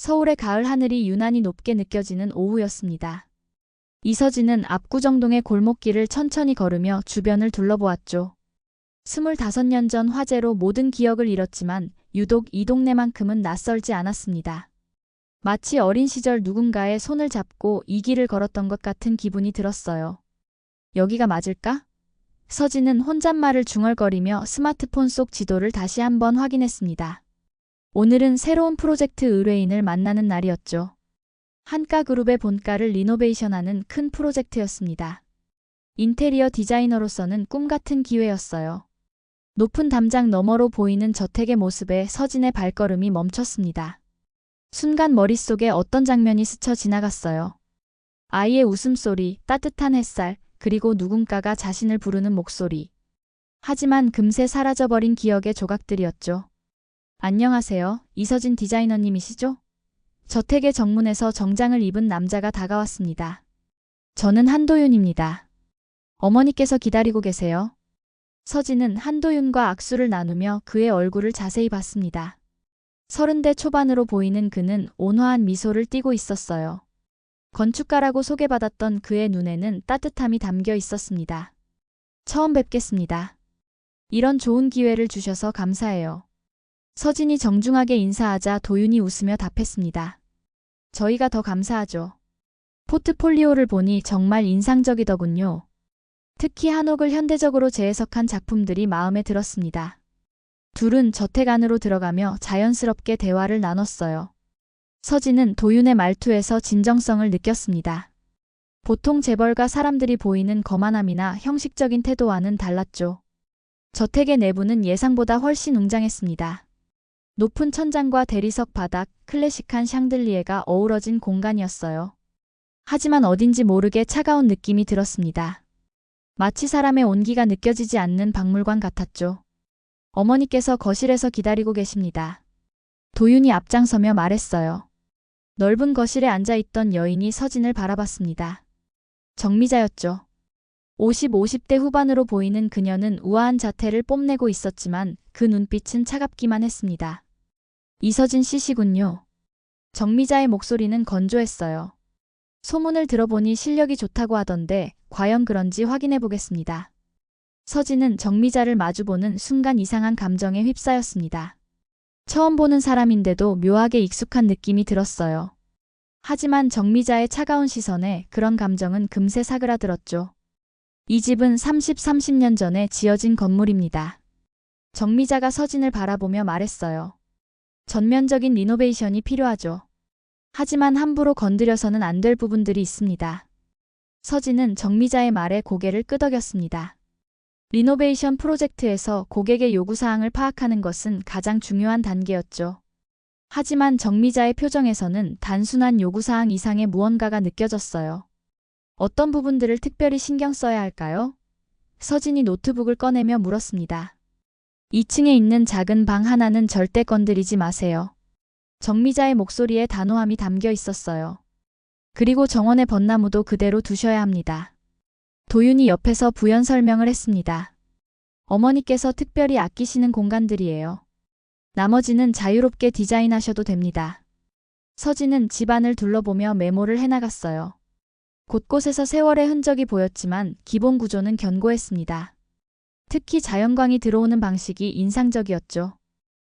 서울의 가을 하늘이 유난히 높게 느껴지는 오후였습니다. 이서진은 압구정동의 골목길을 천천히 걸으며 주변을 둘러보았죠. 25년 전 화재로 모든 기억을 잃었지만 유독 이 동네만큼은 낯설지 않았습니다. 마치 어린 시절 누군가의 손을 잡고 이 길을 걸었던 것 같은 기분이 들었어요. 여기가 맞을까? 서진은 혼잣말을 중얼거리며 스마트폰 속 지도를 다시 한번 확인했습니다. 오늘은 새로운 프로젝트 의뢰인을 만나는 날이었죠. 한가그룹의 본가를 리노베이션하는 큰 프로젝트였습니다. 인테리어 디자이너로서는 꿈같은 기회였어요. 높은 담장 너머로 보이는 저택의 모습에 서진의 발걸음이 멈췄습니다. 순간 머릿속에 어떤 장면이 스쳐 지나갔어요. 아이의 웃음소리, 따뜻한 햇살, 그리고 누군가가 자신을 부르는 목소리. 하지만 금세 사라져버린 기억의 조각들이었죠. 안녕하세요, 이서진 디자이너님이시죠? 저택의 정문에서 정장을 입은 남자가 다가왔습니다. 저는 한도윤입니다. 어머니께서 기다리고 계세요. 서진은 한도윤과 악수를 나누며 그의 얼굴을 자세히 봤습니다. 30대 초반으로 보이는 그는 온화한 미소를 띠고 있었어요. 건축가라고 소개받았던 그의 눈에는 따뜻함이 담겨 있었습니다. 처음 뵙겠습니다. 이런 좋은 기회를 주셔서 감사해요. 서진이 정중하게 인사하자 도윤이 웃으며 답했습니다. 저희가 더 감사하죠. 포트폴리오를 보니 정말 인상적이더군요. 특히 한옥을 현대적으로 재해석한 작품들이 마음에 들었습니다. 둘은 저택 안으로 들어가며 자연스럽게 대화를 나눴어요. 서진은 도윤의 말투에서 진정성을 느꼈습니다. 보통 재벌가 사람들이 보이는 거만함이나 형식적인 태도와는 달랐죠. 저택의 내부는 예상보다 훨씬 웅장했습니다. 높은 천장과 대리석 바닥, 클래식한 샹들리에가 어우러진 공간이었어요. 하지만 어딘지 모르게 차가운 느낌이 들었습니다. 마치 사람의 온기가 느껴지지 않는 박물관 같았죠. 어머니께서 거실에서 기다리고 계십니다. 도윤이 앞장서며 말했어요. 넓은 거실에 앉아있던 여인이 서진을 바라봤습니다. 정미자였죠. 50대 후반으로 보이는 그녀는 우아한 자태를 뽐내고 있었지만 그 눈빛은 차갑기만 했습니다. 이서진 씨시군요. 정미자의 목소리는 건조했어요. 소문을 들어보니 실력이 좋다고 하던데 과연 그런지 확인해 보겠습니다. 서진은 정미자를 마주보는 순간 이상한 감정에 휩싸였습니다. 처음 보는 사람인데도 묘하게 익숙한 느낌이 들었어요. 하지만 정미자의 차가운 시선에 그런 감정은 금세 사그라들었죠. 이 집은 30년 전에 지어진 건물입니다. 정미자가 서진을 바라보며 말했어요. 전면적인 리노베이션이 필요하죠. 하지만 함부로 건드려서는 안 될 부분들이 있습니다. 서진은 정미자의 말에 고개를 끄덕였습니다. 리노베이션 프로젝트에서 고객의 요구사항을 파악하는 것은 가장 중요한 단계였죠. 하지만 정미자의 표정에서는 단순한 요구사항 이상의 무언가가 느껴졌어요. 어떤 부분들을 특별히 신경 써야 할까요? 서진이 노트북을 꺼내며 물었습니다. 2층에 있는 작은 방 하나는 절대 건드리지 마세요. 정미자의 목소리에 단호함이 담겨 있었어요. 그리고 정원의 벚나무도 그대로 두셔야 합니다. 도윤이 옆에서 부연 설명을 했습니다. 어머니께서 특별히 아끼시는 공간들이에요. 나머지는 자유롭게 디자인하셔도 됩니다. 서진은 집안을 둘러보며 메모를 해나갔어요. 곳곳에서 세월의 흔적이 보였지만 기본 구조는 견고했습니다. 특히 자연광이 들어오는 방식이 인상적이었죠.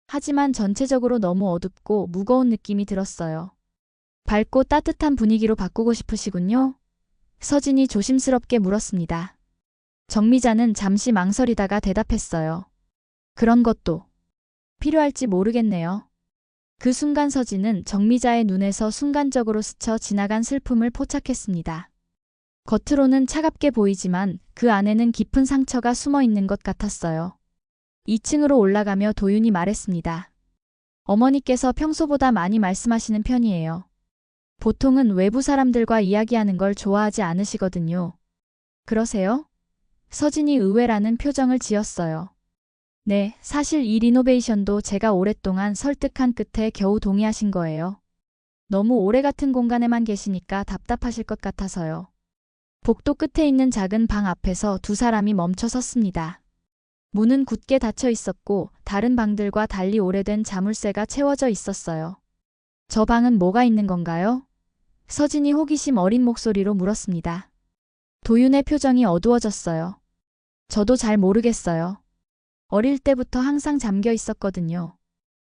하지만 전체적으로 너무 어둡고 무거운 느낌이 들었어요. 밝고 따뜻한 분위기로 바꾸고 싶으시군요. 서진이 조심스럽게 물었습니다. 정미자는 잠시 망설이다가 대답했어요. 그런 것도 필요할지 모르겠네요. 그 순간 서진은 정미자의 눈에서 순간적으로 스쳐 지나간 슬픔을 포착했습니다. 겉으로는 차갑게 보이지만 그 안에는 깊은 상처가 숨어 있는 것 같았어요. 2층으로 올라가며 도윤이 말했습니다. 어머니께서 평소보다 많이 말씀하시는 편이에요. 보통은 외부 사람들과 이야기하는 걸 좋아하지 않으시거든요. 그러세요? 서진이 의외라는 표정을 지었어요. 네, 사실 이 리노베이션도 제가 오랫동안 설득한 끝에 겨우 동의하신 거예요. 너무 오래 같은 공간에만 계시니까 답답하실 것 같아서요. 복도 끝에 있는 작은 방 앞에서 두 사람이 멈춰 섰습니다. 문은 굳게 닫혀 있었고 다른 방들과 달리 오래된 자물쇠가 채워져 있었어요. 저 방은 뭐가 있는 건가요? 서진이 호기심 어린 목소리로 물었습니다. 도윤의 표정이 어두워졌어요. 저도 잘 모르겠어요. 어릴 때부터 항상 잠겨 있었거든요.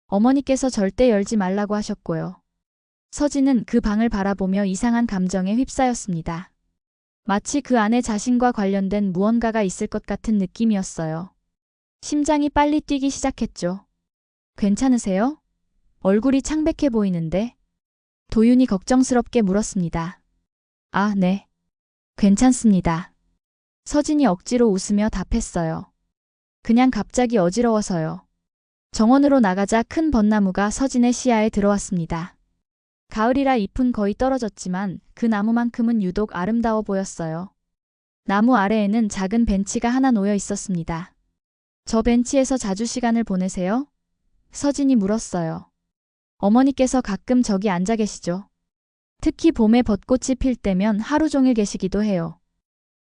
어머니께서 절대 열지 말라고 하셨고요. 서진은 그 방을 바라보며 이상한 감정에 휩싸였습니다. 마치 그 안에 자신과 관련된 무언가가 있을 것 같은 느낌이었어요. 심장이 빨리 뛰기 시작했죠. 괜찮으세요? 얼굴이 창백해 보이는데? 도윤이 걱정스럽게 물었습니다. 아, 네. 괜찮습니다. 서진이 억지로 웃으며 답했어요. 그냥 갑자기 어지러워서요. 정원으로 나가자 큰 벚나무가 서진의 시야에 들어왔습니다. 가을이라 잎은 거의 떨어졌지만 그 나무만큼은 유독 아름다워 보였어요. 나무 아래에는 작은 벤치가 하나 놓여 있었습니다. 저 벤치에서 자주 시간을 보내세요? 서진이 물었어요. 어머니께서 가끔 저기 앉아 계시죠. 특히 봄에 벚꽃이 필 때면 하루 종일 계시기도 해요.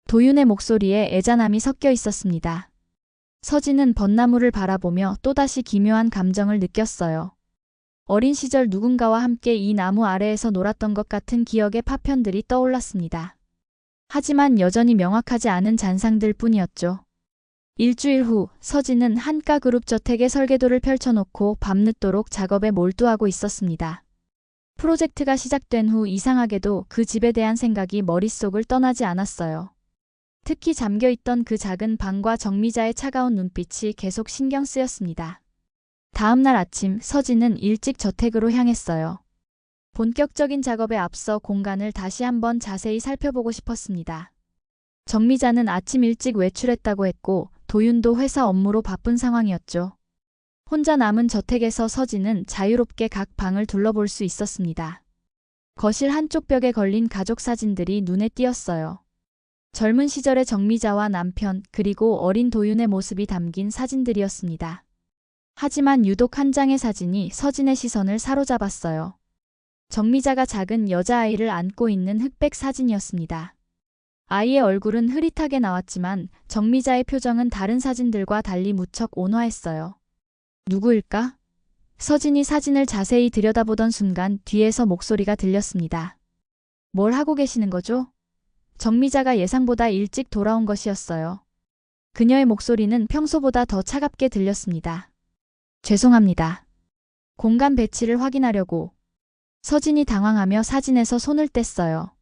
도윤의 목소리에 애잔함이 섞여 있었습니다. 서진은 벚나무를 바라보며 또다시 기묘한 감정을 느꼈어요. 어린 시절 누군가와 함께 이 나무 아래에서 놀았던 것 같은 기억의 파편들이 떠올랐습니다. 하지만 여전히 명확하지 않은 잔상들 뿐이었죠. 일주일 후 서진은 한가그룹 저택의 설계도를 펼쳐놓고 밤늦도록 작업에 몰두하고 있었습니다. 프로젝트가 시작된 후 이상하게도 그 집에 대한 생각이 머릿속을 떠나지 않았어요. 특히 잠겨있던 그 작은 방과 정미자의 차가운 눈빛이 계속 신경 쓰였습니다. 다음 날 아침 서진은 일찍 저택으로 향했어요. 본격적인 작업에 앞서 공간을 다시 한번 자세히 살펴보고 싶었습니다. 정미자는 아침 일찍 외출했다고 했고 도윤도 회사 업무로 바쁜 상황이었죠. 혼자 남은 저택에서 서진은 자유롭게 각 방을 둘러볼 수 있었습니다. 거실 한쪽 벽에 걸린 가족 사진들이 눈에 띄었어요. 젊은 시절의 정미자와 남편 그리고 어린 도윤의 모습이 담긴 사진들이었습니다. 하지만 유독 한 장의 사진이 서진의 시선을 사로잡았어요. 정미자가 작은 여자아이를 안고 있는 흑백 사진이었습니다. 아이의 얼굴은 흐릿하게 나왔지만 정미자의 표정은 다른 사진들과 달리 무척 온화했어요. 누구일까? 서진이 사진을 자세히 들여다보던 순간 뒤에서 목소리가 들렸습니다. 뭘 하고 계시는 거죠? 정미자가 예상보다 일찍 돌아온 것이었어요. 그녀의 목소리는 평소보다 더 차갑게 들렸습니다. 죄송합니다. 공간 배치를 확인하려고. 서진이 당황하며 사진에서 손을 뗐어요.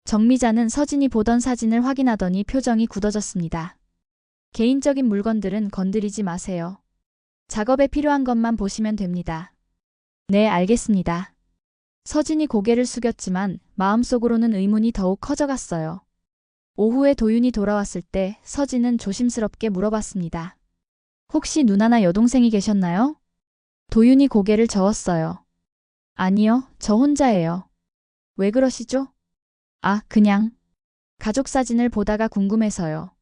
정미자는 서진이 보던 사진을 확인하더니 표정이 굳어졌습니다. 개인적인 물건들은 건드리지 마세요. 작업에 필요한 것만 보시면 됩니다. 네, 알겠습니다. 서진이 고개를 숙였지만 마음속으로는 의문이 더욱 커져갔어요. 오후에 도윤이 돌아왔을 때 서진은 조심스럽게 물어봤습니다. 혹시 누나나 여동생이 계셨나요? 도윤이 고개를 저었어요. 아니요, 저 혼자예요. 왜 그러시죠? 아, 그냥. 가족 사진을 보다가 궁금해서요.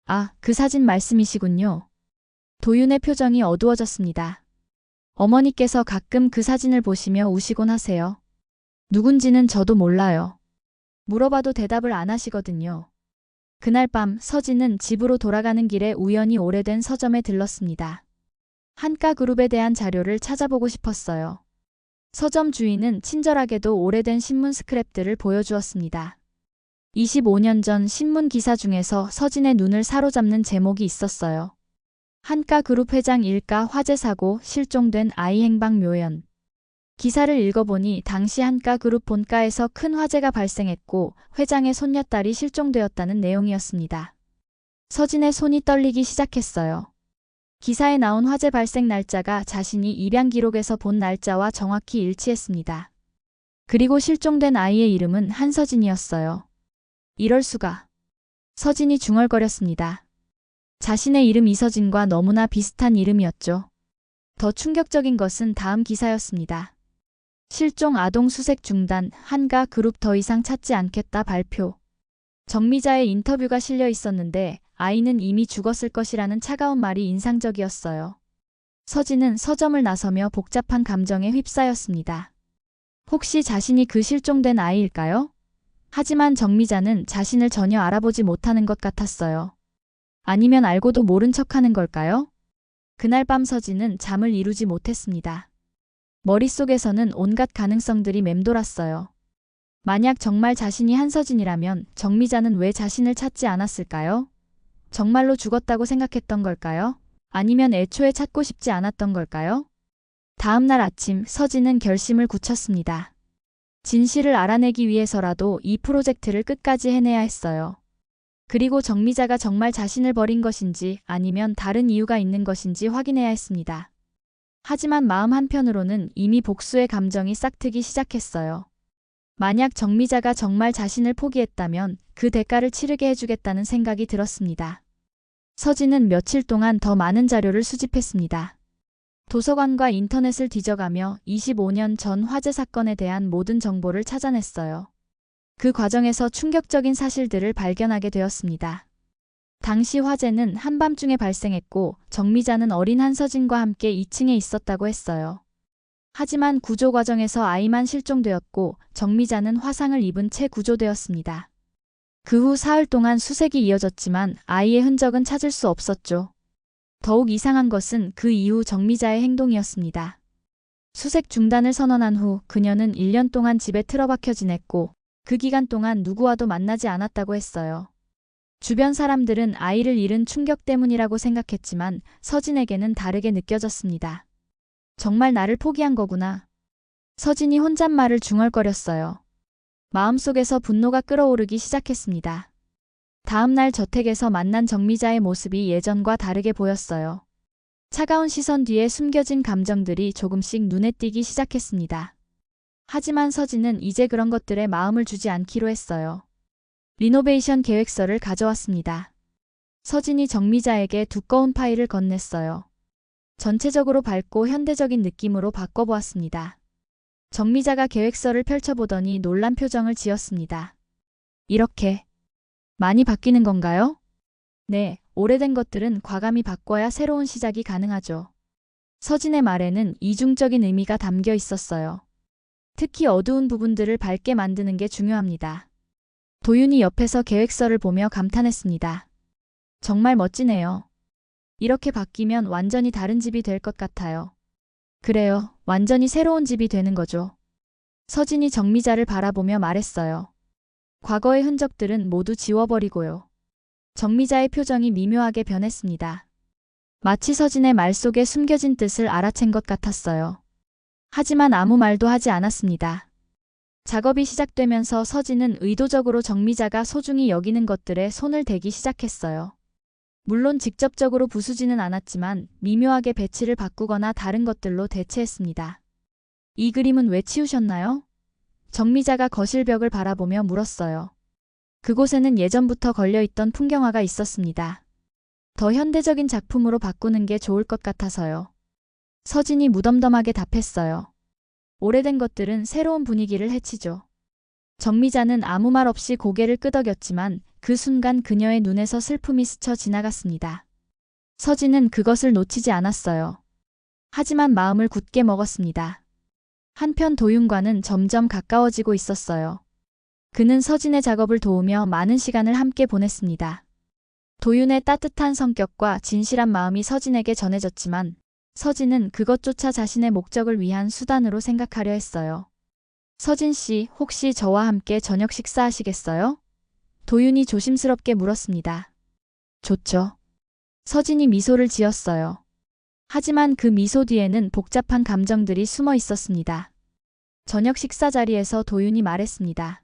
아, 그 사진 말씀이시군요. 도윤의 표정이 어두워졌습니다. 어머니께서 가끔 그 사진을 보시며 우시곤 하세요. 누군지는 저도 몰라요. 물어봐도 대답을 안 하시거든요. 그날 밤 서진은 집으로 돌아가는 길에 우연히 오래된 서점에 들렀습니다. 한가그룹에 대한 자료를 찾아보고 싶었어요. 서점 주인은 친절하게도 오래된 신문 스크랩들을 보여주었습니다. 25년 전 신문 기사 중에서 서진의 눈을 사로잡는 제목이 있었어요. 한가그룹 회장 일가 화재 사고 실종된 아이 행방 묘연. 기사를 읽어보니 당시 한가그룹 본가에서 큰 화재가 발생했고 회장의 손녀딸이 실종되었다는 내용이었습니다. 서진의 손이 떨리기 시작했어요. 기사에 나온 화재 발생 날짜가 자신이 입양 기록에서 본 날짜와 정확히 일치했습니다. 그리고 실종된 아이의 이름은 한서진이었어요. 이럴 수가. 서진이 중얼거렸습니다. 자신의 이름 이서진과 너무나 비슷한 이름이었죠. 더 충격적인 것은 다음 기사였습니다. 실종 아동 수색 중단, 한가 그룹 더 이상 찾지 않겠다 발표. 정미자의 인터뷰가 실려 있었는데 아이는 이미 죽었을 것이라는 차가운 말이 인상적이었어요. 서진은 서점을 나서며 복잡한 감정에 휩싸였습니다. 혹시 자신이 그 실종된 아이일까요? 하지만 정미자는 자신을 전혀 알아보지 못하는 것 같았어요. 아니면 알고도 모른 척하는 걸까요? 그날 밤 서진은 잠을 이루지 못했습니다. 머릿속에서는 온갖 가능성들이 맴돌았어요. 만약 정말 자신이 한서진이라면 정미자는 왜 자신을 찾지 않았을까요? 정말로 죽었다고 생각했던 걸까요? 아니면 애초에 찾고 싶지 않았던 걸까요? 다음 날 아침 서진은 결심을 굳혔습니다. 진실을 알아내기 위해서라도 이 프로젝트를 끝까지 해내야 했어요. 그리고 정미자가 정말 자신을 버린 것인지 아니면 다른 이유가 있는 것인지 확인해야 했습니다. 하지만 마음 한편으로는 이미 복수의 감정이 싹트기 시작했어요. 만약 정미자가 정말 자신을 포기했다면 그 대가를 치르게 해주겠다는 생각이 들었습니다. 서진은 며칠 동안 더 많은 자료를 수집했습니다. 도서관과 인터넷을 뒤져가며 25년 전 화재 사건에 대한 모든 정보를 찾아냈어요. 그 과정에서 충격적인 사실들을 발견하게 되었습니다. 당시 화재는 한밤중에 발생했고 정미자는 어린 한서진과 함께 2층에 있었다고 했어요. 하지만 구조 과정에서 아이만 실종되었고 정미자는 화상을 입은 채 구조되었습니다. 그 후 사흘 동안 수색이 이어졌지만 아이의 흔적은 찾을 수 없었죠. 더욱 이상한 것은 그 이후 정미자의 행동이었습니다. 수색 중단을 선언한 후 그녀는 1년 동안 집에 틀어박혀 지냈고 그 기간 동안 누구와도 만나지 않았다고 했어요. 주변 사람들은 아이를 잃은 충격 때문이라고 생각했지만 서진에게는 다르게 느껴졌습니다. 정말 나를 포기한 거구나. 서진이 혼잣말을 중얼거렸어요. 마음속에서 분노가 끓어오르기 시작했습니다. 다음 날 저택에서 만난 정미자의 모습이 예전과 다르게 보였어요. 차가운 시선 뒤에 숨겨진 감정들이 조금씩 눈에 띄기 시작했습니다. 하지만 서진은 이제 그런 것들에 마음을 주지 않기로 했어요. 리노베이션 계획서를 가져왔습니다. 서진이 정미자에게 두꺼운 파일을 건넸어요. 전체적으로 밝고 현대적인 느낌으로 바꿔보았습니다. 정미자가 계획서를 펼쳐보더니 놀란 표정을 지었습니다. 이렇게 많이 바뀌는 건가요? 네, 오래된 것들은 과감히 바꿔야 새로운 시작이 가능하죠. 서진의 말에는 이중적인 의미가 담겨 있었어요. 특히 어두운 부분들을 밝게 만드는 게 중요합니다. 도윤이 옆에서 계획서를 보며 감탄했습니다. 정말 멋지네요. 이렇게 바뀌면 완전히 다른 집이 될 것 같아요. 그래요, 완전히 새로운 집이 되는 거죠. 서진이 정미자를 바라보며 말했어요. 과거의 흔적들은 모두 지워버리고요. 정미자의 표정이 미묘하게 변했습니다. 마치 서진의 말 속에 숨겨진 뜻을 알아챈 것 같았어요. 하지만 아무 말도 하지 않았습니다. 작업이 시작되면서 서진은 의도적으로 정미자가 소중히 여기는 것들에 손을 대기 시작했어요. 물론 직접적으로 부수지는 않았지만 미묘하게 배치를 바꾸거나 다른 것들로 대체했습니다. 이 그림은 왜 치우셨나요? 정미자가 거실 벽을 바라보며 물었어요. 그곳에는 예전부터 걸려있던 풍경화가 있었습니다. 더 현대적인 작품으로 바꾸는 게 좋을 것 같아서요. 서진이 무덤덤하게 답했어요. 오래된 것들은 새로운 분위기를 해치죠. 정미자는 아무 말 없이 고개를 끄덕였지만 그 순간 그녀의 눈에서 슬픔이 스쳐 지나갔습니다. 서진은 그것을 놓치지 않았어요. 하지만 마음을 굳게 먹었습니다. 한편 도윤과는 점점 가까워지고 있었어요. 그는 서진의 작업을 도우며 많은 시간을 함께 보냈습니다. 도윤의 따뜻한 성격과 진실한 마음이 서진에게 전해졌지만 서진은 그것조차 자신의 목적을 위한 수단으로 생각하려 했어요. 서진 씨, 혹시 저와 함께 저녁 식사하시겠어요? 도윤이 조심스럽게 물었습니다. 좋죠. 서진이 미소를 지었어요. 하지만 그 미소 뒤에는 복잡한 감정들이 숨어 있었습니다. 저녁 식사 자리에서 도윤이 말했습니다.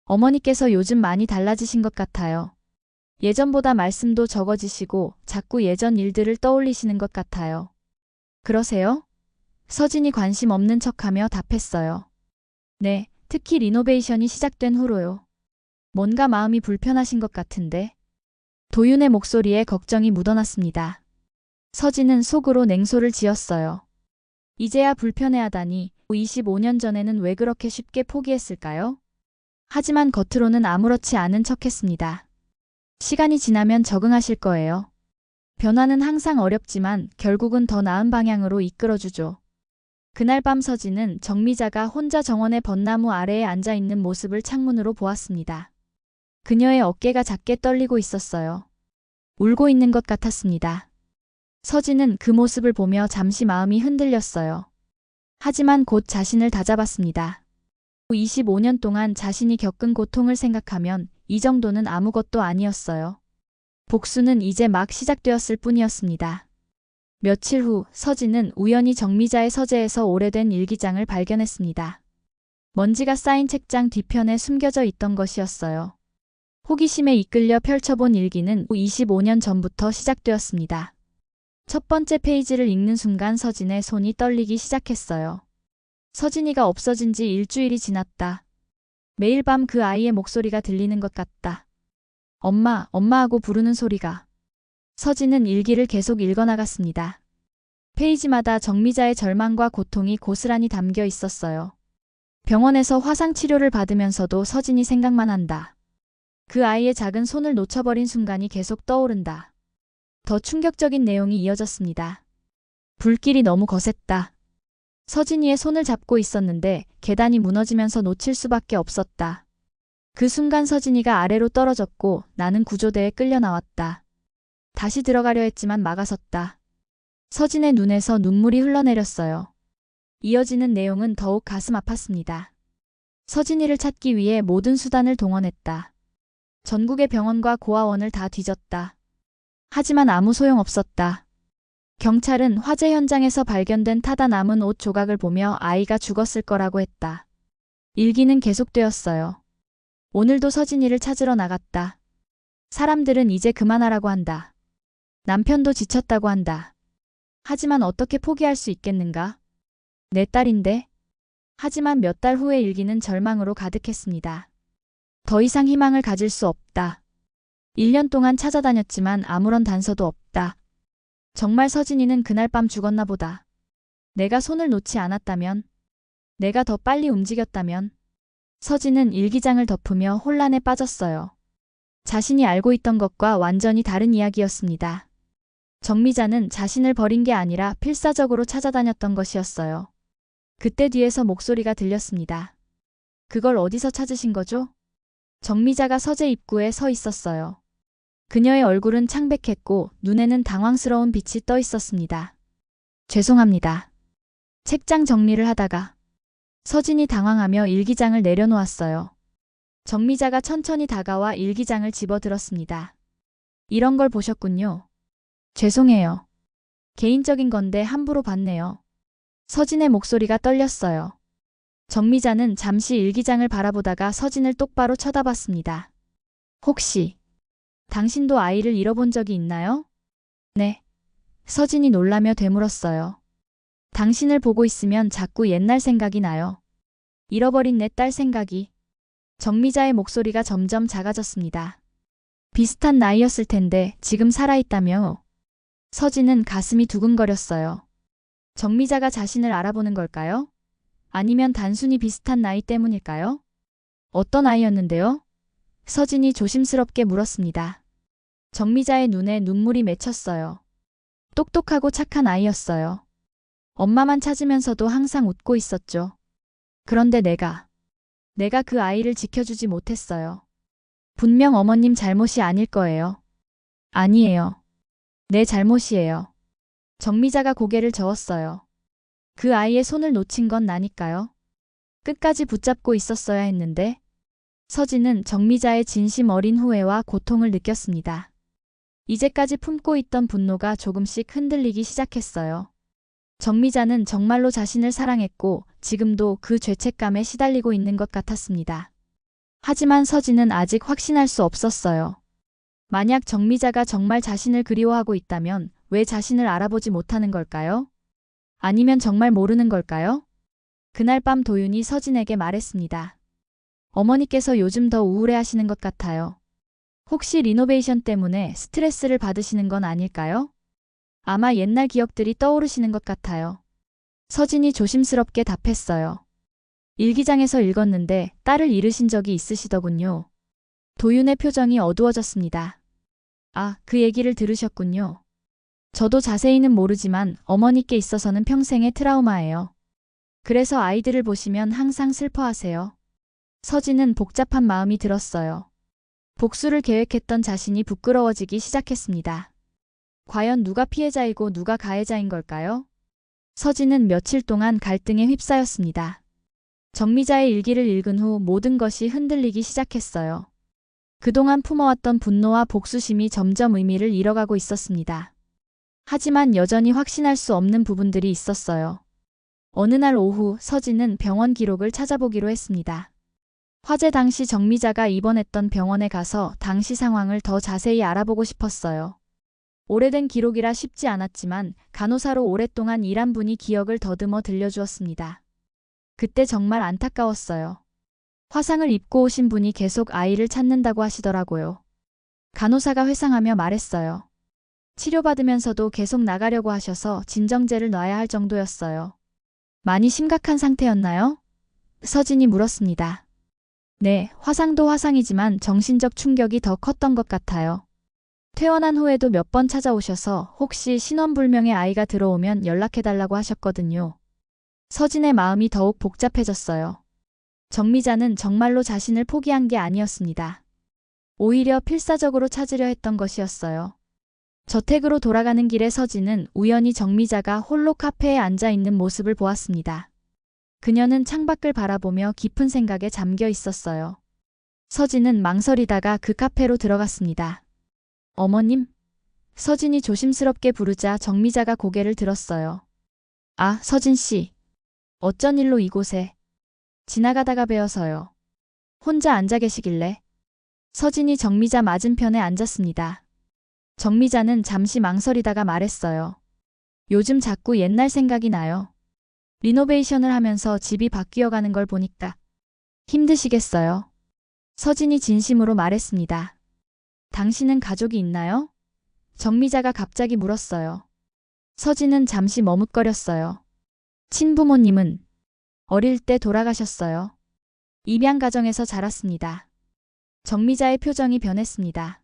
어머니께서 요즘 많이 달라지신 것 같아요. 예전보다 말씀도 적어지시고 자꾸 예전 일들을 떠올리시는 것 같아요. 그러세요? 서진이 관심 없는 척하며 답했어요. 네, 특히 리노베이션이 시작된 후로요. 뭔가 마음이 불편하신 것 같은데. 도윤의 목소리에 걱정이 묻어났습니다. 서진은 속으로 냉소를 지었어요. 이제야 불편해하다니 25년 전에는 왜 그렇게 쉽게 포기했을까요? 하지만 겉으로는 아무렇지 않은 척했습니다. 시간이 지나면 적응하실 거예요. 변화는 항상 어렵지만 결국은 더 나은 방향으로 이끌어주죠. 그날 밤 서진은 정미자가 혼자 정원의 벚나무 아래에 앉아있는 모습을 창문으로 보았습니다. 그녀의 어깨가 작게 떨리고 있었어요. 울고 있는 것 같았습니다. 서진은 그 모습을 보며 잠시 마음이 흔들렸어요. 하지만 곧 자신을 다잡았습니다. 25년 동안 자신이 겪은 고통을 생각하면 이 정도는 아무것도 아니었어요. 복수는 이제 막 시작되었을 뿐이었습니다. 며칠 후 서진은 우연히 정미자의 서재에서 오래된 일기장을 발견했습니다. 먼지가 쌓인 책장 뒤편에 숨겨져 있던 것이었어요. 호기심에 이끌려 펼쳐본 일기는 25년 전부터 시작되었습니다. 첫 번째 페이지를 읽는 순간 서진의 손이 떨리기 시작했어요. 서진이가 없어진 지 일주일이 지났다. 매일 밤 그 아이의 목소리가 들리는 것 같다. 엄마, 엄마 하고 부르는 소리가. 서진은 일기를 계속 읽어나갔습니다. 페이지마다 정미자의 절망과 고통이 고스란히 담겨 있었어요. 병원에서 화상 치료를 받으면서도 서진이 생각만 한다. 그 아이의 작은 손을 놓쳐버린 순간이 계속 떠오른다. 더 충격적인 내용이 이어졌습니다. 불길이 너무 거셌다. 서진이의 손을 잡고 있었는데 계단이 무너지면서 놓칠 수밖에 없었다. 그 순간 서진이가 아래로 떨어졌고 나는 구조대에 끌려 나왔다. 다시 들어가려 했지만 막아섰다. 서진의 눈에서 눈물이 흘러내렸어요. 이어지는 내용은 더욱 가슴 아팠습니다. 서진이를 찾기 위해 모든 수단을 동원했다. 전국의 병원과 고아원을 다 뒤졌다. 하지만 아무 소용없었다. 경찰은 화재 현장에서 발견된 타다 남은 옷 조각을 보며 아이가 죽었을 거라고 했다. 일기는 계속되었어요. 오늘도 서진이를 찾으러 나갔다. 사람들은 이제 그만하라고 한다. 남편도 지쳤다고 한다. 하지만 어떻게 포기할 수 있겠는가? 내 딸인데? 하지만 몇 달 후의 일기는 절망으로 가득했습니다. 더 이상 희망을 가질 수 없다. 1년 동안 찾아다녔지만 아무런 단서도 없다. 정말 서진이는 그날 밤 죽었나 보다. 내가 손을 놓지 않았다면, 내가 더 빨리 움직였다면. 서진은 일기장을 덮으며 혼란에 빠졌어요. 자신이 알고 있던 것과 완전히 다른 이야기였습니다. 정미자는 자신을 버린 게 아니라 필사적으로 찾아다녔던 것이었어요. 그때 뒤에서 목소리가 들렸습니다. 그걸 어디서 찾으신 거죠? 정미자가 서재 입구에 서 있었어요. 그녀의 얼굴은 창백했고 눈에는 당황스러운 빛이 떠 있었습니다. 죄송합니다. 책장 정리를 하다가. 서진이 당황하며 일기장을 내려놓았어요. 정미자가 천천히 다가와 일기장을 집어들었습니다. 이런 걸 보셨군요. 죄송해요. 개인적인 건데 함부로 봤네요. 서진의 목소리가 떨렸어요. 정미자는 잠시 일기장을 바라보다가 서진을 똑바로 쳐다봤습니다. 혹시 당신도 아이를 잃어본 적이 있나요? 네. 서진이 놀라며 되물었어요. 당신을 보고 있으면 자꾸 옛날 생각이 나요. 잃어버린 내 딸 생각이. 정미자의 목소리가 점점 작아졌습니다. 비슷한 나이였을 텐데 지금 살아있다며. 서진은 가슴이 두근거렸어요. 정미자가 자신을 알아보는 걸까요? 아니면 단순히 비슷한 나이 때문일까요? 어떤 아이였는데요? 서진이 조심스럽게 물었습니다. 정미자의 눈에 눈물이 맺혔어요. 똑똑하고 착한 아이였어요. 엄마만 찾으면서도 항상 웃고 있었죠. 그런데 내가 그 아이를 지켜주지 못했어요. 분명 어머님 잘못이 아닐 거예요. 아니에요. 내 잘못이에요. 정미자가 고개를 저었어요. 그 아이의 손을 놓친 건 나니까요. 끝까지 붙잡고 있었어야 했는데. 서진은 정미자의 진심 어린 후회와 고통을 느꼈습니다. 이제까지 품고 있던 분노가 조금씩 흔들리기 시작했어요. 정미자는 정말로 자신을 사랑했고 지금도 그 죄책감에 시달리고 있는 것 같았습니다. 하지만 서진은 아직 확신할 수 없었어요. 만약 정미자가 정말 자신을 그리워하고 있다면 왜 자신을 알아보지 못하는 걸까요? 아니면 정말 모르는 걸까요? 그날 밤 도윤이 서진에게 말했습니다. 어머니께서 요즘 더 우울해하시는 것 같아요. 혹시 리노베이션 때문에 스트레스를 받으시는 건 아닐까요? 아마 옛날 기억들이 떠오르시는 것 같아요. 서진이 조심스럽게 답했어요. 일기장에서 읽었는데 딸을 잃으신 적이 있으시더군요. 도윤의 표정이 어두워졌습니다. 아, 그 얘기를 들으셨군요. 저도 자세히는 모르지만 어머니께 있어서는 평생의 트라우마예요. 그래서 아이들을 보시면 항상 슬퍼하세요. 서진은 복잡한 마음이 들었어요. 복수를 계획했던 자신이 부끄러워지기 시작했습니다. 과연 누가 피해자이고 누가 가해자인 걸까요? 서진은 며칠 동안 갈등에 휩싸였습니다. 정미자의 일기를 읽은 후 모든 것이 흔들리기 시작했어요. 그동안 품어왔던 분노와 복수심이 점점 의미를 잃어가고 있었습니다. 하지만 여전히 확신할 수 없는 부분들이 있었어요. 어느 날 오후 서진은 병원 기록을 찾아보기로 했습니다. 화재 당시 정미자가 입원했던 병원에 가서 당시 상황을 더 자세히 알아보고 싶었어요. 오래된 기록이라 쉽지 않았지만 간호사로 오랫동안 일한 분이 기억을 더듬어 들려주었습니다. 그때 정말 안타까웠어요. 화상을 입고 오신 분이 계속 아이를 찾는다고 하시더라고요. 간호사가 회상하며 말했어요. 치료받으면서도 계속 나가려고 하셔서 진정제를 놔야 할 정도였어요. 많이 심각한 상태였나요? 서진이 물었습니다. 네, 화상도 화상이지만 정신적 충격이 더 컸던 것 같아요. 퇴원한 후에도 몇 번 찾아오셔서 혹시 신원불명의 아이가 들어오면 연락해달라고 하셨거든요. 서진의 마음이 더욱 복잡해졌어요. 정미자는 정말로 자신을 포기한 게 아니었습니다. 오히려 필사적으로 찾으려 했던 것이었어요. 저택으로 돌아가는 길에 서진은 우연히 정미자가 홀로 카페에 앉아 있는 모습을 보았습니다. 그녀는 창밖을 바라보며 깊은 생각에 잠겨 있었어요. 서진은 망설이다가 그 카페로 들어갔습니다. 어머님? 서진이 조심스럽게 부르자 정미자가 고개를 들었어요. 아, 서진 씨. 어쩐 일로 이곳에? 지나가다가 뵈어서요. 혼자 앉아 계시길래. 서진이 정미자 맞은편에 앉았습니다. 정미자는 잠시 망설이다가 말했어요. 요즘 자꾸 옛날 생각이 나요. 리노베이션을 하면서 집이 바뀌어가는 걸 보니까 힘드시겠어요. 서진이 진심으로 말했습니다. 당신은 가족이 있나요? 정미자가 갑자기 물었어요. 서진은 잠시 머뭇거렸어요. 친부모님은 어릴 때 돌아가셨어요. 입양 가정에서 자랐습니다. 정미자의 표정이 변했습니다.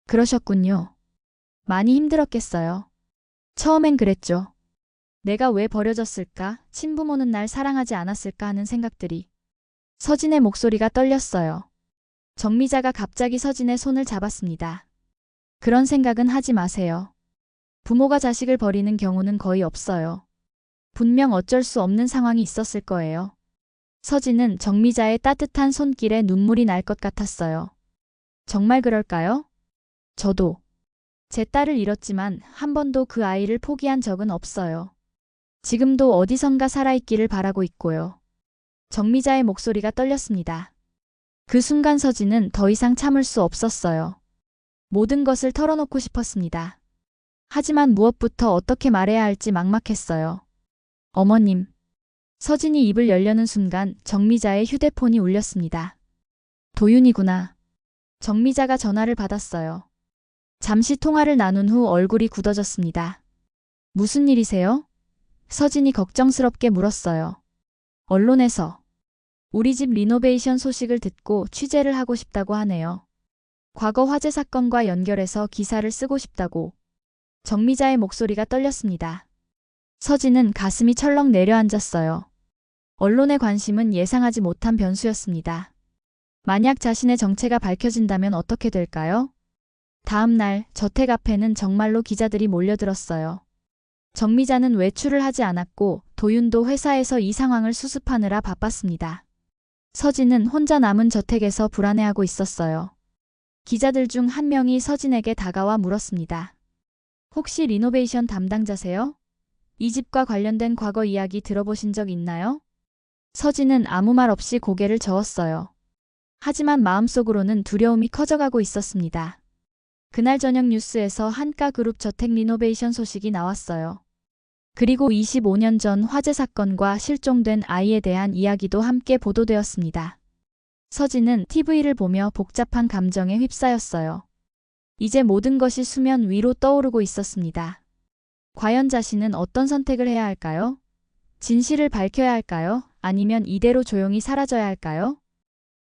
그러셨군요. 많이 힘들었겠어요. 처음엔 그랬죠. 내가 왜 버려졌을까? 친부모는 날 사랑하지 않았을까 하는 생각들이. 서진의 목소리가 떨렸어요. 정미자가 갑자기 서진의 손을 잡았습니다. 그런 생각은 하지 마세요. 부모가 자식을 버리는 경우는 거의 없어요. 분명 어쩔 수 없는 상황이 있었을 거예요. 서진은 정미자의 따뜻한 손길에 눈물이 날 것 같았어요. 정말 그럴까요? 저도 제 딸을 잃었지만 한 번도 그 아이를 포기한 적은 없어요. 지금도 어디선가 살아있기를 바라고 있고요. 정미자의 목소리가 떨렸습니다. 그 순간 서진은 더 이상 참을 수 없었어요. 모든 것을 털어놓고 싶었습니다. 하지만 무엇부터 어떻게 말해야 할지 막막했어요. 어머님. 서진이 입을 열려는 순간 정미자의 휴대폰이 울렸습니다. 도윤이구나. 정미자가 전화를 받았어요. 잠시 통화를 나눈 후 얼굴이 굳어졌습니다. 무슨 일이세요? 서진이 걱정스럽게 물었어요. 언론에서 우리 집 리노베이션 소식을 듣고 취재를 하고 싶다고 하네요. 과거 화재 사건과 연결해서 기사를 쓰고 싶다고. 정미자의 목소리가 떨렸습니다. 서진은 가슴이 철렁 내려앉았어요. 언론의 관심은 예상하지 못한 변수였습니다. 만약 자신의 정체가 밝혀진다면 어떻게 될까요? 다음 날 저택 앞에는 정말로 기자들이 몰려들었어요. 정미자는 외출을 하지 않았고 도윤도 회사에서 이 상황을 수습하느라 바빴습니다. 서진은 혼자 남은 저택에서 불안해하고 있었어요. 기자들 중 한 명이 서진에게 다가와 물었습니다. 혹시 리노베이션 담당자세요? 이 집과 관련된 과거 이야기 들어보신 적 있나요? 서진은 아무 말 없이 고개를 저었어요. 하지만 마음속으로는 두려움이 커져가고 있었습니다. 그날 저녁 뉴스에서 한가그룹 저택 리노베이션 소식이 나왔어요. 그리고 25년 전 화재 사건과 실종된 아이에 대한 이야기도 함께 보도되었습니다. 서진은 TV를 보며 복잡한 감정에 휩싸였어요. 이제 모든 것이 수면 위로 떠오르고 있었습니다. 과연 자신은 어떤 선택을 해야 할까요? 진실을 밝혀야 할까요? 아니면 이대로 조용히 사라져야 할까요?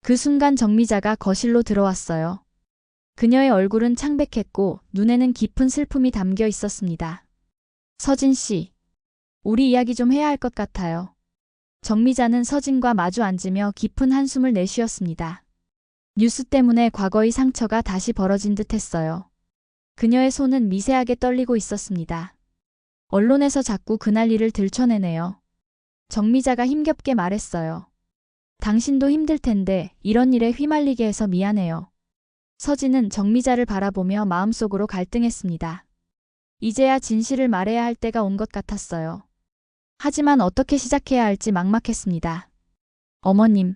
그 순간 정미자가 거실로 들어왔어요. 그녀의 얼굴은 창백했고 눈에는 깊은 슬픔이 담겨 있었습니다. 서진 씨, 우리 이야기 좀 해야 할 것 같아요. 정미자는 서진과 마주 앉으며 깊은 한숨을 내쉬었습니다. 뉴스 때문에 과거의 상처가 다시 벌어진 듯 했어요. 그녀의 손은 미세하게 떨리고 있었습니다. 언론에서 자꾸 그날 일을 들춰내네요. 정미자가 힘겹게 말했어요. 당신도 힘들 텐데 이런 일에 휘말리게 해서 미안해요. 서진은 정미자를 바라보며 마음속으로 갈등했습니다. 이제야 진실을 말해야 할 때가 온 것 같았어요. 하지만 어떻게 시작해야 할지 막막했습니다. 어머님.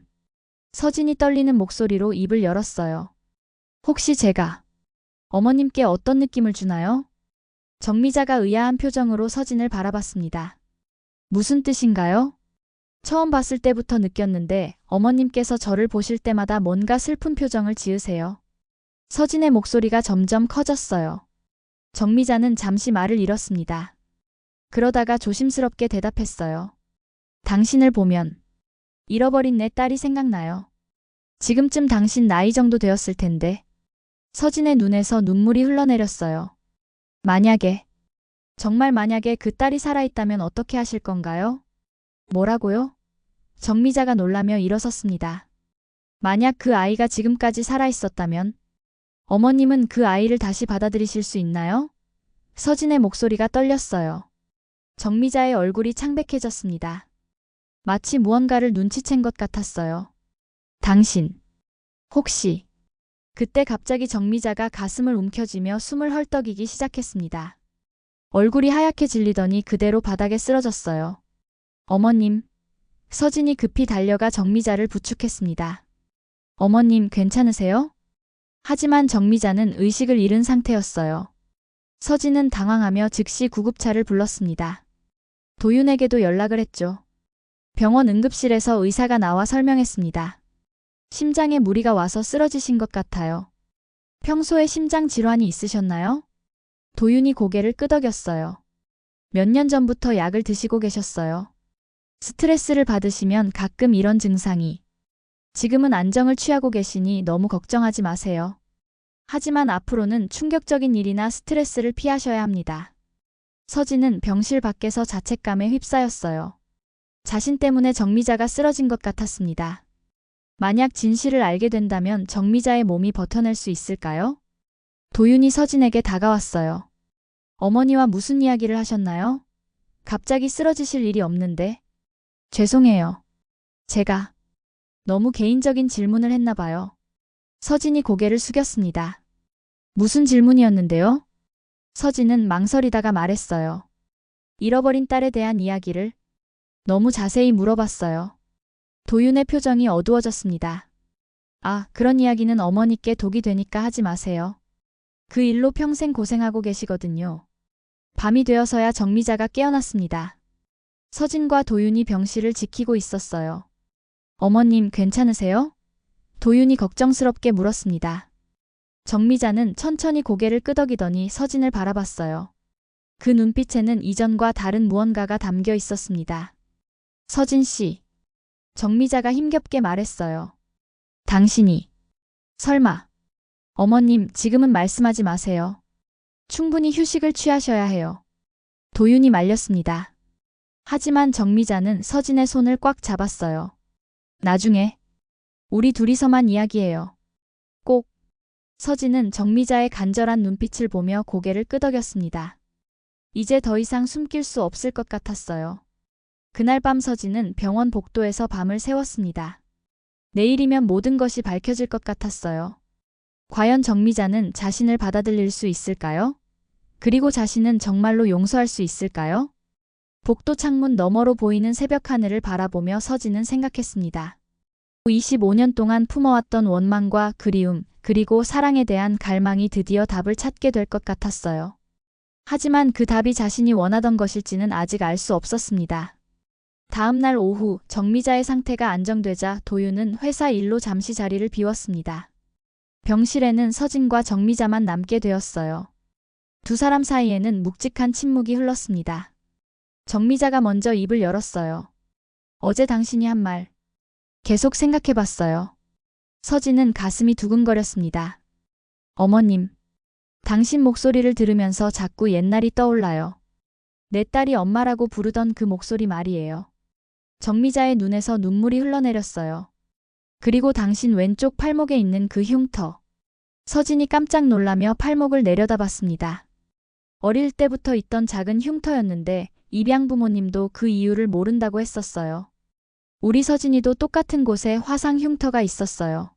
서진이 떨리는 목소리로 입을 열었어요. 혹시 제가 어머님께 어떤 느낌을 주나요? 정미자가 의아한 표정으로 서진을 바라봤습니다. 무슨 뜻인가요? 처음 봤을 때부터 느꼈는데 어머님께서 저를 보실 때마다 뭔가 슬픈 표정을 지으세요. 서진의 목소리가 점점 커졌어요. 정미자는 잠시 말을 잃었습니다. 그러다가 조심스럽게 대답했어요. 당신을 보면 잃어버린 내 딸이 생각나요. 지금쯤 당신 나이 정도 되었을 텐데. 서진의 눈에서 눈물이 흘러내렸어요. 만약에, 정말 만약에 그 딸이 살아있다면 어떻게 하실 건가요? 뭐라고요? 정미자가 놀라며 일어섰습니다. 만약 그 아이가 지금까지 살아있었다면 어머님은 그 아이를 다시 받아들이실 수 있나요? 서진의 목소리가 떨렸어요. 정미자의 얼굴이 창백해졌습니다. 마치 무언가를 눈치챈 것 같았어요. 당신, 혹시 그때 갑자기 정미자가 가슴을 움켜쥐며 숨을 헐떡이기 시작했습니다. 얼굴이 하얗게 질리더니 그대로 바닥에 쓰러졌어요. 어머님. 서진이 급히 달려가 정미자를 부축했습니다. 어머님 괜찮으세요? 하지만 정미자는 의식을 잃은 상태였어요. 서진은 당황하며 즉시 구급차를 불렀습니다. 도윤에게도 연락을 했죠. 병원 응급실에서 의사가 나와 설명했습니다. 심장에 무리가 와서 쓰러지신 것 같아요. 평소에 심장 질환이 있으셨나요? 도윤이 고개를 끄덕였어요. 몇 년 전부터 약을 드시고 계셨어요. 스트레스를 받으시면 가끔 이런 증상이. 지금은 안정을 취하고 계시니 너무 걱정하지 마세요. 하지만 앞으로는 충격적인 일이나 스트레스를 피하셔야 합니다. 서진은 병실 밖에서 자책감에 휩싸였어요. 자신 때문에 정미자가 쓰러진 것 같았습니다. 만약 진실을 알게 된다면 정미자의 몸이 버텨낼 수 있을까요? 도윤이 서진에게 다가왔어요. 어머니와 무슨 이야기를 하셨나요? 갑자기 쓰러지실 일이 없는데. 죄송해요. 제가 너무 개인적인 질문을 했나 봐요. 서진이 고개를 숙였습니다. 무슨 질문이었는데요? 서진은 망설이다가 말했어요. 잃어버린 딸에 대한 이야기를 너무 자세히 물어봤어요. 도윤의 표정이 어두워졌습니다. 아, 그런 이야기는 어머니께 독이 되니까 하지 마세요. 그 일로 평생 고생하고 계시거든요. 밤이 되어서야 정미자가 깨어났습니다. 서진과 도윤이 병실을 지키고 있었어요. 어머님 괜찮으세요? 도윤이 걱정스럽게 물었습니다. 정미자는 천천히 고개를 끄덕이더니 서진을 바라봤어요. 그 눈빛에는 이전과 다른 무언가가 담겨 있었습니다. 서진 씨. 정미자가 힘겹게 말했어요. 당신이. 설마. 어머님 지금은 말씀하지 마세요. 충분히 휴식을 취하셔야 해요. 도윤이 말렸습니다. 하지만 정미자는 서진의 손을 꽉 잡았어요. 나중에 우리 둘이서만 이야기해요. 꼭. 서진은 정미자의 간절한 눈빛을 보며 고개를 끄덕였습니다. 이제 더 이상 숨길 수 없을 것 같았어요. 그날 밤 서진은 병원 복도에서 밤을 새웠습니다. 내일이면 모든 것이 밝혀질 것 같았어요. 과연 정미자는 자신을 받아들일 수 있을까요? 그리고 자신은 정말로 용서할 수 있을까요? 복도 창문 너머로 보이는 새벽 하늘을 바라보며 서진은 생각했습니다. 25년 동안 품어왔던 원망과 그리움, 그리고 사랑에 대한 갈망이 드디어 답을 찾게 될 것 같았어요. 하지만 그 답이 자신이 원하던 것일지는 아직 알 수 없었습니다. 다음 날 오후 정미자의 상태가 안정되자 도윤은 회사 일로 잠시 자리를 비웠습니다. 병실에는 서진과 정미자만 남게 되었어요. 두 사람 사이에는 묵직한 침묵이 흘렀습니다. 정미자가 먼저 입을 열었어요. 어제 당신이 한 말. 계속 생각해봤어요. 서진은 가슴이 두근거렸습니다. 어머님. 당신 목소리를 들으면서 자꾸 옛날이 떠올라요. 내 딸이 엄마라고 부르던 그 목소리 말이에요. 정미자의 눈에서 눈물이 흘러내렸어요. 그리고 당신 왼쪽 팔목에 있는 그 흉터. 서진이 깜짝 놀라며 팔목을 내려다봤습니다. 어릴 때부터 있던 작은 흉터였는데 입양 부모님도 그 이유를 모른다고 했었어요. 우리 서진이도 똑같은 곳에 화상 흉터가 있었어요.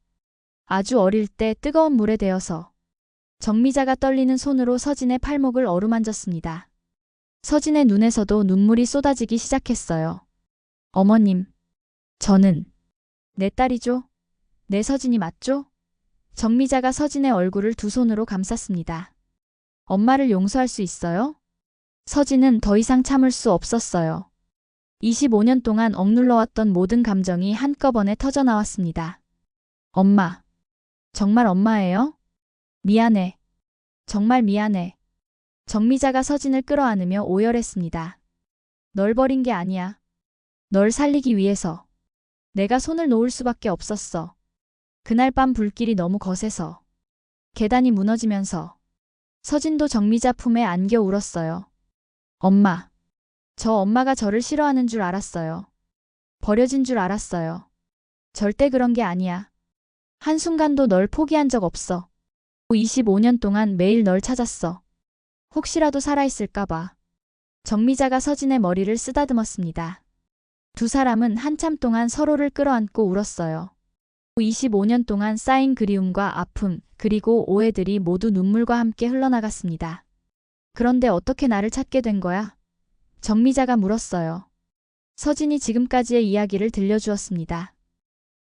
아주 어릴 때 뜨거운 물에 데어서 정미자가 떨리는 손으로 서진의 팔목을 어루만졌습니다. 서진의 눈에서도 눈물이 쏟아지기 시작했어요. 어머님, 저는 내 딸이죠? 내 서진이 맞죠? 정미자가 서진의 얼굴을 두 손으로 감쌌습니다. 엄마를 용서할 수 있어요? 서진은 더 이상 참을 수 없었어요. 25년 동안 억눌러왔던 모든 감정이 한꺼번에 터져나왔습니다. 엄마, 정말 엄마예요? 미안해. 정말 미안해. 정미자가 서진을 끌어안으며 오열했습니다. 널 버린 게 아니야. 널 살리기 위해서. 내가 손을 놓을 수밖에 없었어. 그날 밤 불길이 너무 거세서. 계단이 무너지면서 서진도 정미자 품에 안겨 울었어요. 엄마. 저 엄마가 저를 싫어하는 줄 알았어요. 버려진 줄 알았어요. 절대 그런 게 아니야. 한순간도 널 포기한 적 없어. 25년 동안 매일 널 찾았어. 혹시라도 살아있을까봐. 정미자가 서진의 머리를 쓰다듬었습니다. 두 사람은 한참 동안 서로를 끌어안고 울었어요. 25년 동안 쌓인 그리움과 아픔, 그리고 오해들이 모두 눈물과 함께 흘러나갔습니다. 그런데 어떻게 나를 찾게 된 거야? 정미자가 물었어요. 서진이 지금까지의 이야기를 들려주었습니다.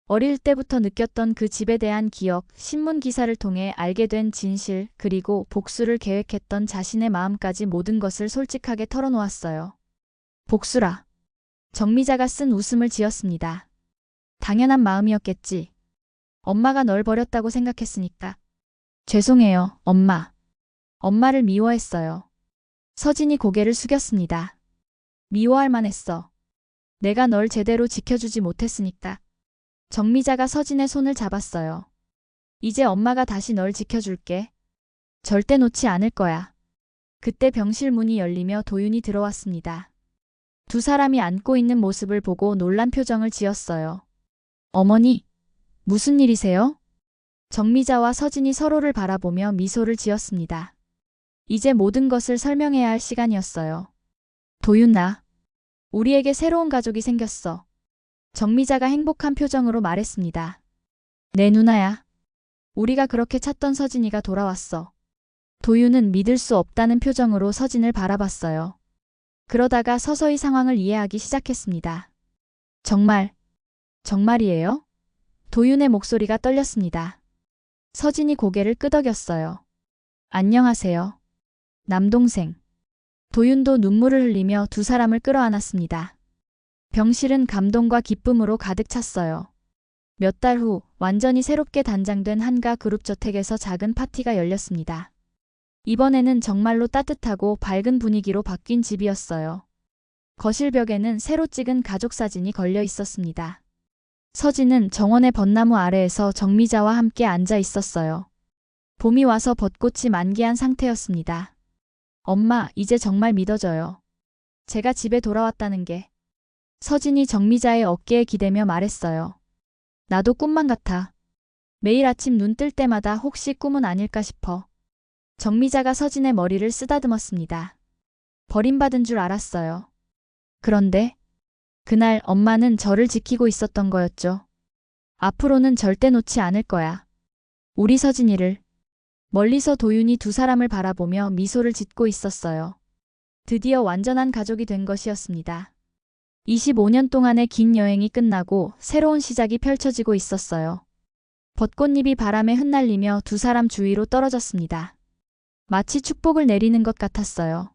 어릴 때부터 느꼈던 그 집에 대한 기억, 신문 기사를 통해 알게 된 진실, 그리고 복수를 계획했던 자신의 마음까지 모든 것을 솔직하게 털어놓았어요. 복수라. 정미자가 쓴 웃음을 지었습니다. 당연한 마음이었겠지. 엄마가 널 버렸다고 생각했으니까. 죄송해요, 엄마. 엄마를 미워했어요. 서진이 고개를 숙였습니다. 미워할 만했어. 내가 널 제대로 지켜주지 못했으니까. 정미자가 서진의 손을 잡았어요. 이제 엄마가 다시 널 지켜줄게. 절대 놓지 않을 거야. 그때 병실 문이 열리며 도윤이 들어왔습니다. 두 사람이 안고 있는 모습을 보고 놀란 표정을 지었어요. 어머니, 무슨 일이세요? 정미자와 서진이 서로를 바라보며 미소를 지었습니다. 이제 모든 것을 설명해야 할 시간이었어요. 도윤아, 우리에게 새로운 가족이 생겼어. 정미자가 행복한 표정으로 말했습니다. 내 누나야. 우리가 그렇게 찾던 서진이가 돌아왔어. 도윤은 믿을 수 없다는 표정으로 서진을 바라봤어요. 그러다가 서서히 상황을 이해하기 시작했습니다. 정말이에요? 도윤의 목소리가 떨렸습니다. 서진이 고개를 끄덕였어요. 안녕하세요. 남동생. 도윤도 눈물을 흘리며 두 사람을 끌어안았습니다. 병실은 감동과 기쁨으로 가득 찼어요. 몇 달 후 완전히 새롭게 단장된 한가 그룹 저택에서 작은 파티가 열렸습니다. 이번에는 정말로 따뜻하고 밝은 분위기로 바뀐 집이었어요. 거실 벽에는 새로 찍은 가족 사진이 걸려 있었습니다. 서진은 정원의 벚나무 아래에서 정미자와 함께 앉아 있었어요. 봄이 와서 벚꽃이 만개한 상태였습니다. 엄마, 이제 정말 믿어져요. 제가 집에 돌아왔다는 게. 서진이 정미자의 어깨에 기대며 말했어요. 나도 꿈만 같아. 매일 아침 눈 뜰 때마다 혹시 꿈은 아닐까 싶어. 정미자가 서진의 머리를 쓰다듬었습니다. 버림받은 줄 알았어요. 그런데 그날 엄마는 저를 지키고 있었던 거였죠. 앞으로는 절대 놓지 않을 거야. 우리 서진이를. 멀리서 도윤이 두 사람을 바라보며 미소를 짓고 있었어요. 드디어 완전한 가족이 된 것이었습니다. 25년 동안의 긴 여행이 끝나고 새로운 시작이 펼쳐지고 있었어요. 벚꽃잎이 바람에 흩날리며 두 사람 주위로 떨어졌습니다. 마치 축복을 내리는 것 같았어요.